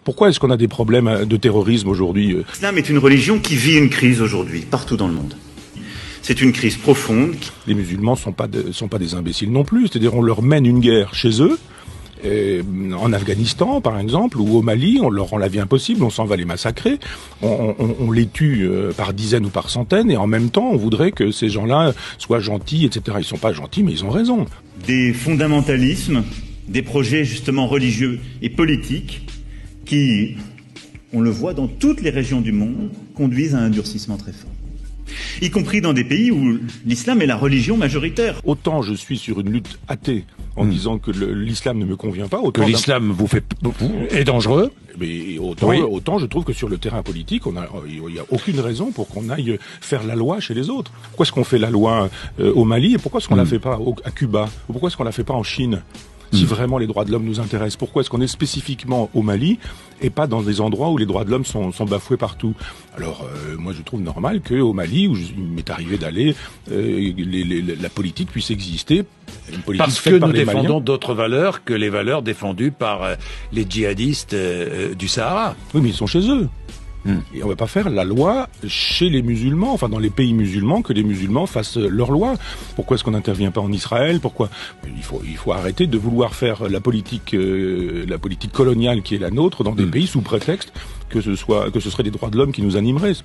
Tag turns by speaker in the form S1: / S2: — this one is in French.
S1: Pourquoi est-ce qu'on a des problèmes de terrorisme aujourd'hui?
S2: L'islam est une religion qui vit une crise aujourd'hui, partout dans le monde. C'est une crise profonde.
S1: Les musulmans sont pas des imbéciles non plus. C'est-à-dire, on leur mène une guerre chez eux. En Afghanistan, par exemple, ou au Mali, on leur rend la vie impossible, on s'en va les massacrer, on les tue par dizaines ou par centaines, et en même temps, on voudrait que ces gens-là soient gentils, etc. Ils sont pas gentils, mais ils ont raison.
S2: Des fondamentalismes, des projets justement religieux et politiques qui, on le voit dans toutes les régions du monde, conduisent à un durcissement très fort. Y compris dans des pays où l'islam est la religion majoritaire.
S1: Autant je suis sur une lutte athée en disant que l'islam ne me convient pas, autant
S3: que l'islam est dangereux.
S1: Mais autant je trouve que sur le terrain politique, il y a aucune raison pour qu'on aille faire la loi chez les autres. Pourquoi est-ce qu'on fait la loi au Mali et pourquoi est-ce qu'on la fait pas à Cuba? Ou pourquoi est-ce qu'on la fait pas en Chine? Si vraiment les droits de l'homme nous intéressent, pourquoi est-ce qu'on est spécifiquement au Mali et pas dans des endroits où les droits de l'homme sont bafoués partout? Alors, moi, je trouve normal qu'au Mali, où il m'est arrivé d'aller, la politique puisse exister. Une politique
S3: parce que nous défendons d'autres valeurs que les valeurs défendues par les djihadistes du Sahara.
S1: Oui, mais ils sont chez eux. Et on va pas faire la loi chez les musulmans, enfin dans les pays musulmans, que les musulmans fassent leur loi. Pourquoi est-ce qu'on n'intervient pas en Israël? Pourquoi il faut arrêter de vouloir faire la politique coloniale qui est la nôtre dans des pays sous prétexte que ce serait des droits de l'homme qui nous animeraient.